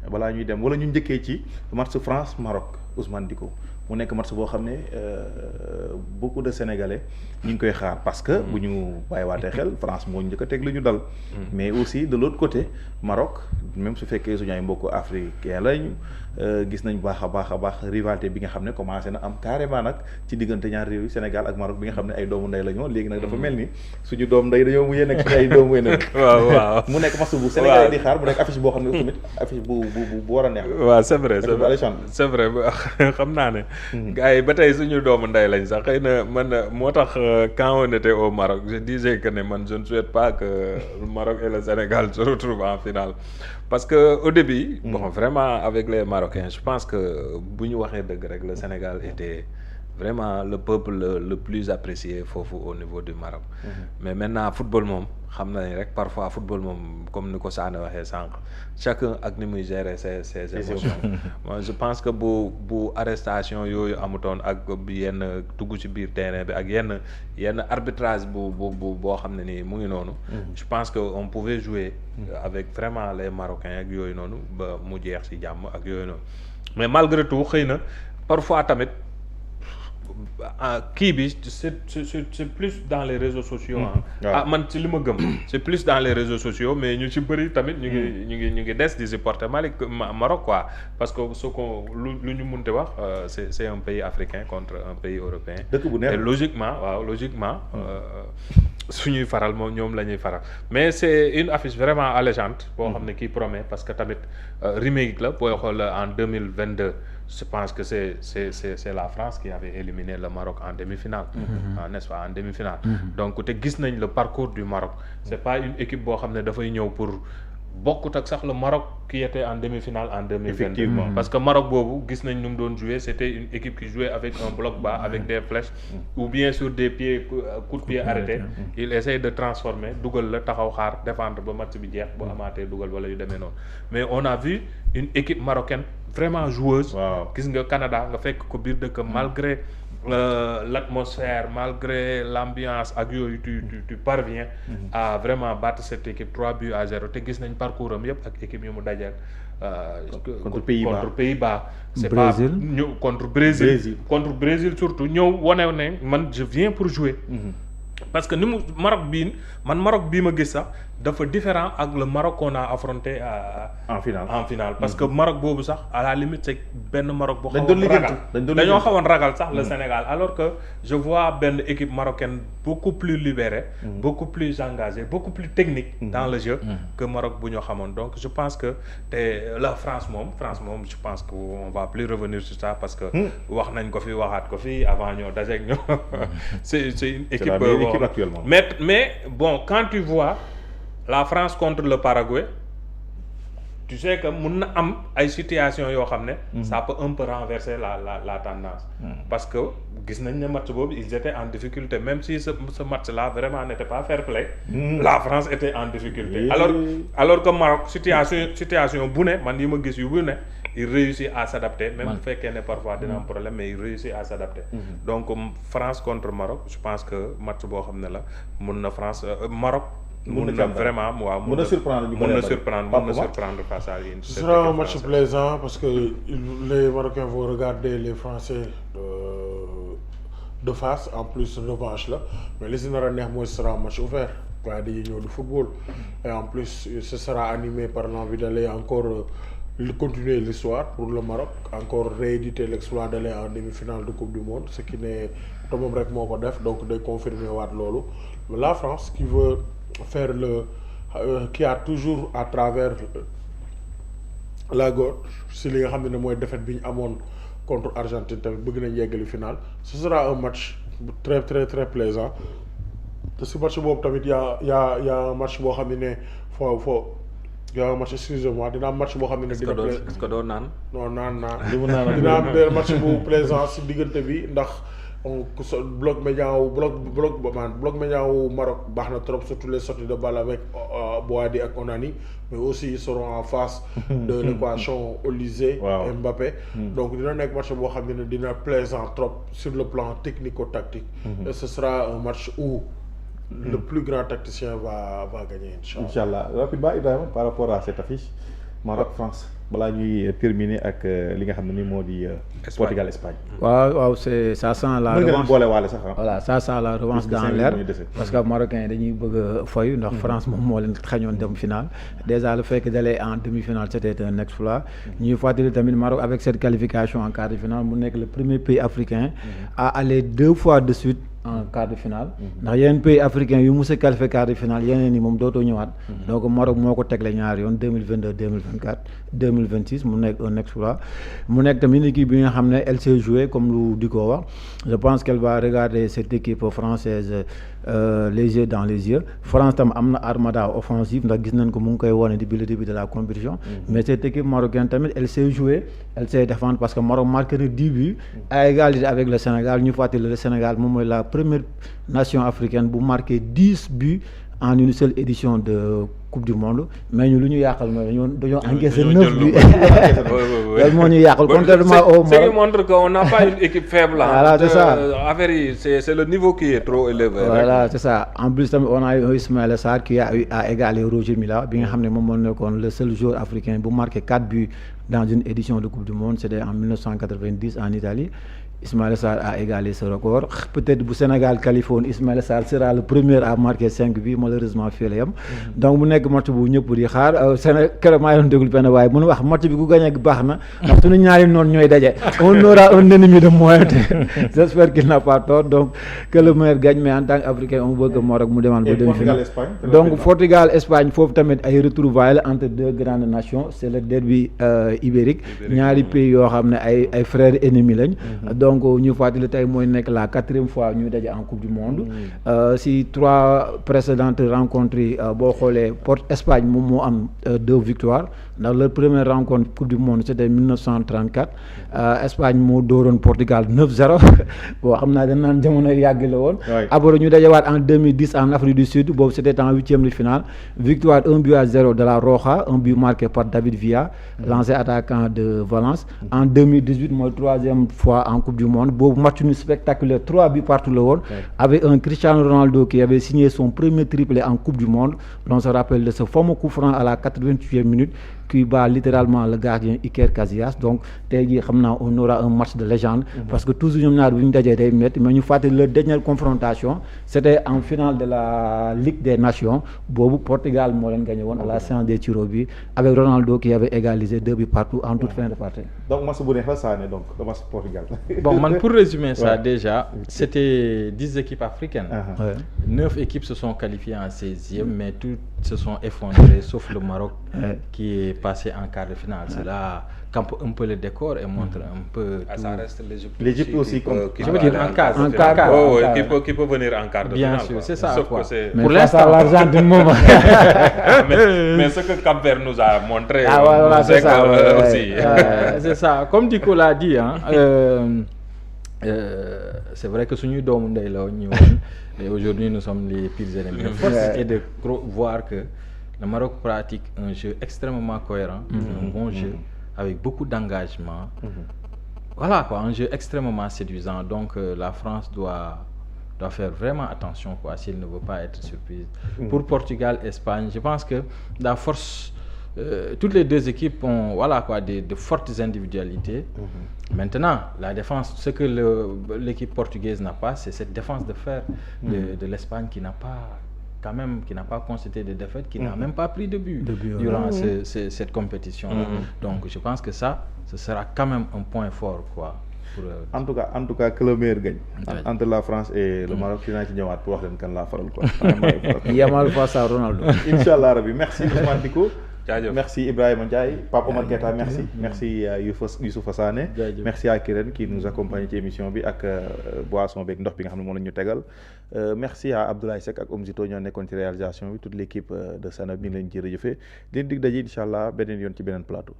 balaa ñuy dem wala ñu njëkkee ci match France Maroc Ousmane Dicko mu nekk match boo xam ne beaucoup de Sénégalais ñu ngi koy xaar parce que bu ñu bàyyiwaatee xel France moo njëkk a teg lu ñu dal. mais aussi de l'autre côté Maroc même su fekkee suñu ay mbokku africain lañu gis nañ baax a baax rivalité bi nga xam ne commencé na am carrément nag ci diggante ñaari réew yi Sénégal ak Maroc bi nga xam ne ay doomu ndey la ñoo léegi nag dafa mel ni suñu doom ndey dañoo mujjee nekk suñu ay doomu wéy waaw mu nekk match bu Sénégal di xaar mu nekk affiche boo xam ne tamit affiche bu war a neex la. waaw c'est vrai c'est vrai xam naa ne. gars yi ba tey suñu doomu ndey lañ sax xëy na man moo tax quand on était au Maroc je disais que ne man je ne souhaite pas que le Maroc et le Sénégal se retrouvent en finale parce que au début. bon vraiment avec les Marocains je pense que bu ñu waxee dëgg rek le Sénégal était vraiment le peuple le plus apprécié foofu au niveau du Maroc. mais maintenant football moom xam na ni rek parfois football moom comme ni ko Sané waxee sànq chacun ak ni muy gérer ses émotions. moi je pense que bu arrestation yooyu amutoon ak yenn dugg ci biir terrain bi ak yenn arbitrage boo xam ne nii mu ngi noonu. je pense que on pouvait jouer avec vraiment les Marocains ak yooyu noonu ba mu jeex ci jàmm ak yooyu noonu mais malgré tout xëy na parfois tamit. kii bi c'est plus dans les réseaux sociaux man ci li ma gëm c'est plus dans les réseaux sociaux mais ñu ci bëri tamit ñu ngi des di supporter Maroc quoi parce que ce qu'on lu ñu munte wax c'est un pays africain contre un pays européen et logiquement suñuy faral moom ñoom la ñuy faral mais c'est une affiche vraiment alléchante boo xam ne kii promet parce que tamit remake la booy xool en 2022 je pense que c'est la France qui avait éliminé le Maroc en demi-finale. N'est-ce pas en demi-finale. donc te gis nañ le parcours du Maroc. c'est pas une équipe boo xam ne dafay ñëw pour bokkut ak sax le Maroc qui était en demi-finale en 2022. Effectivement. Parce que Maroc boobu gis nañ nu mu doon jouer c'était une équipe qui jouait avec un bloc bas avec des flèches ou bien sur des pieds coups de pied arrêtés. il essaye de transformer dugal la taxaw xaar défendre ba match bi jeex bu amaatee dugal wala yu demee noonu mais on a vu une équipe marocaine vraiment joueuse. gis nga Canada nga fekk ko biir dëkk malgré l'atmosphère malgré l'ambiance ak yooyu tu parviens à vraiment battre cette équipe 3-0 te gis nañ parcours am yëpp ak équipe yu mu dajeel contre Pays-Bas c'est pas ñëw contre Brésil surtout ñëw wane ne man je viens pour jouer parce que ni mu Maroc bii ma gis sax dafa différent ak le Maroc qu'on a affronté en finale parce que Maroc boobu sax à la limite c'est benn Maroc boo xawoon ragal dañoo xawoon ragal sax le Sénégal alors que je vois benn équipe marocaine beaucoup plus libérée beaucoup plus engagée beaucoup plus technique dans le jeu que Maroc bu ñu xamoon donc je pense que te la France moom je pense que on va plus revenir sur ça parce que wax nañ ko fi waxaat ko fi avant ñoo dajeek ñoo c'est une équipe actuellement mais bon quand tu vois la France contre le Paraguay tu sais que mun na am ay situation yoo xam ne ça peut un peu renverser la tendance parce que gis nañ ne match boobu ils étaient en difficulté même si ce match là vraiment n'était pas fair play la France était en difficulté alors que Maroc situation bu ne man yi ma gis yu bu ne il réussit à s'adapter même bu fekkee ne parfois dina am problème mais il réussit à s'adapter donc France contre Maroc je pense que match boo xam ne la mun na France Maroc mun na vraiment waaw mun na surprendre face à une. Ce sera un match plaisant parce que les Marocains vont regarder les Français de face en plus revanche la mais li si nar a neex mooy ce sera un match ouvert waaye dañuy ñëw du football et en plus ce sera animé par l'envie d'aller encore continuer l'histoire pour le Maroc encore rééditer l'exploit d'aller en demi-finale de Coupe du Monde ce qui n'est te moom rek moo ko def donc day confirmer waat loolu la France qui veut faire qui a toujours à travers la gauche si li nga xam ne mooy défaite bi ñu amoon contre Argentine tamit bëgg nañ yeggali finale ce sera un match très très très plaisant te si match boobu tamit y a un match boo xam ne foo y a un match excusez-moi dina am match boo xam ne dina est-ce que doo naan non naan dina am benn match bu plaisant si diggante bi ndax bloc médian wu Maroc baax na trop surtout les sorties de balle avec Boadi ak Onani mais aussi ils seront en face de l'équation Olysée Mbappé donc dina nekk match boo xam ne dina plaisant trop sur le plan technico-tactique et ce sera un match où le plus grand tacticien va gagner Inch'Allah. Rapidement Ibrahima par rapport à cette affiche Maroc France balaa ñuy terminer ak li nga xam ne ni moo di. Portugal Espagne. waaw c'est ça sent la revanche. mën nga leen boole waale sax voilà ça sent la revanche dans l'air parce que Marocains dañuy bëgg a fayu ndax France moom moo leen xañoon dem finale déjà le fait que d'aller en demi-finale c'était un exploit. ñuy fàttali tamit Maroc avec cette qualification en quart de finale mu nekk le premier pays africain à aller 2 fois de suite en quart de finale ndax yeneen pays africains yu mos a qualifié quart de finale yeneen yi moom dootoo ñëwaat donc Maroc moo ko tegle ñaari yoon 2022 2024 2026 mu nekk un exploit mu nekk tamit équipe bi nga xam ne elle s'est jouée comme lu di ko wax je pense qu'elle va regarder cette équipe française les yeux dans les yeux France tam am na armada offensive ndax gis nañ ko mu ngi koy wone depuis le début de la compétition mais cette équipe marocaine tamit elle s'est jouée elle s'est défendre parce que Maroc marqué na 10 buts à égalité avec le Sénégal ñu fàttali le Sénégal moom mooy la première nation africaine bu marqué 10 buts en une seule édition de Coupe du Monde mais ñu lu ñu yàqal mooy dañoo encaissé 9 buts loolu moo ñu yàqal contrairement au Maroc. ce qui montre qu'on n'a pas une équipe faible. Voilà c'est ça affaire yi c'est le niveau qui est trop élevé. Voilà c'est ça en plus tamit on a eu Ismaïla Sarr qui a eu à égaler Roger Mila bi nga xam ne moom moo nekkoon le seul joueur africain bu marqué 4 buts dans une édition de Coupe du Monde c'était en 1990 en Italie. Ismaïla Sarr a égalé ce record peut-être bu Sénégal qualifié woon Ismaïla Sarr sera le premier à marquer 5 buts malheureusement fii la yem donc mu nekk match bu ñëpp di xaar keroog maa ngi doon déglu benn waaye mun wax match bi ku gagné baax na ndax suñu ñaari noonu ñooy daje on aura un ennemi de moins j'espère qu'il n'a pas tort donc que le meilleur gagne mais en tant qu'Africain on veut que Maroc mu demal ba demi-finale donc Portugal Espagne foofu tamit ay retrouvailles la entre deux grandes nations c'est le derby ibérique ñaari pays yoo xam ne ay frères ennemis lañ donc ñu fàttali tey mooy nekk la 4e fois ñuy daje en Coupe du Monde si 3 précédentes rencontres yi boo xoolee Espagne moom moo am 2 victoires ndax leur première rencontre Coupe du Monde c'était 1934 Espagne moo dooroon Portugal 9-0 bon xam naa dañ naan jamono yàgg la woon après ñu dajewaat en 2010 en Afrique du Sud boobu c'était en 8e de finale victoire 1-0 de la Roja un but marqué par David Villa l'ancien attaquant de Valence en 2018 mooy 3e fois en Coupe du Monde boobu match nu spectaculaire 3 buts partout la woon avec un Cristiano Ronaldo qui avait signé son premier triplé en Coupe du Monde on se rappelle de ce fameux coup franc à la 88e minute qui bat littéralement le gardien Iker Casillas donc tey jii xam naa on aura un match de légende parce que toujours ñoom ñaar bu ñu dajee day métti mais ñu fàttali leur dernière confrontation c'était en finale de la Ligue des Nations boobu Portugal moo leen gagné woon à la séance des tirs au but avec Ronaldo qui avait égalisé 2 buts partout en toute fin de partie. donc match bu neex la Sané donc le match Portugal. Bon man pour résumer ça déjà c'était 10 équipes africaines. 9 équipes se sont qualifiées en 16e mais toutes se sont effondrées sauf le Maroc qui est passé en quart de finale. Cela campe un peu le décor et montre un peu tout. Ça reste l'Égypte aussi je veux dire en quart. Qui peut venir en quart de finale. Bien sûr, c'est ça. Sauf quoi. que c'est... Mais pour l'instant l'Argentine moom. mais ce que Cap-Vert nous a montré. Voilà, c'est ça aussi. C'est ça. Comme Dico l'a dit c'est vrai que suñuy doomu ndey la ñu et aujourd'hui nous sommes les pires ennemis. La force est de voir que le Maroc pratique un jeu extrêmement cohérent, un bon jeu avec beaucoup d'engagement. Voilà quoi, un jeu extrêmement séduisant. Donc la France doit faire vraiment attention quoi s'il ne veut pas être surprise. Pour Portugal, Espagne, je pense que la force toutes les deux équipes ont voilà quoi de fortes individualités. Maintenant, la défense, ce que l'équipe portugaise n'a pas, c'est cette défense de fer de l'Espagne qui n'a pas concédé de défaite, qui n'a même pas pris de but durant cette compétition. Donc, je pense que ce sera quand même un point fort quoi. En tout cas que le meilleur gagne. Entre la France et le Maroc dinaa ci ñëwaat pour wax leen kan laa faral quoi. Yamal face à Ronaldo. Inch'Allah rabbi merci Ousmane Dicko. Jaajëf. Merci Ibrahima Ndiaye, Pape Omar Keita, merci Youssoupha Sané, merci à Kiren qui nous accompagne ci émission bi ak boisson beeg ndox bi nga xam ne moom la ñu tegal. Merci à Abdoulaye Seck ak Omzito ñoo nekkoon ci réalisation bi toute l'équipe de Sanab ñu ngi leen jërëjëfee di leen dig daje inch'Allah beneen yoon ci beneen plateau.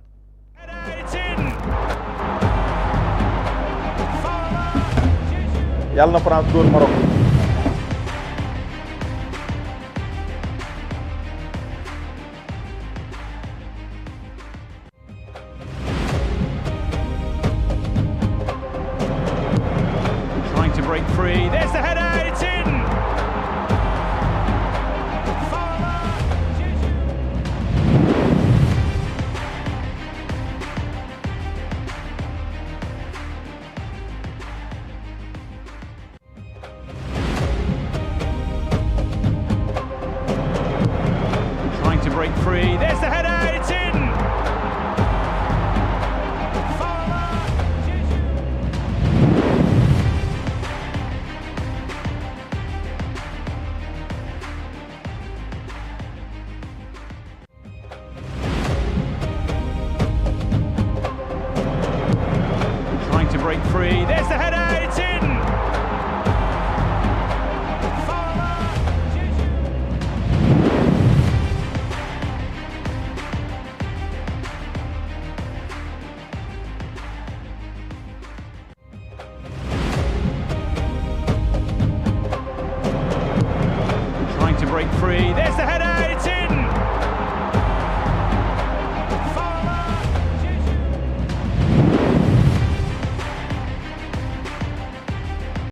Yàlla na France doon Maroc. Trying to break free. There's the header. It's in. free. There's the header. It's in. Trying to break free. There's the header. It's in. Trying to break free. There's the header. It's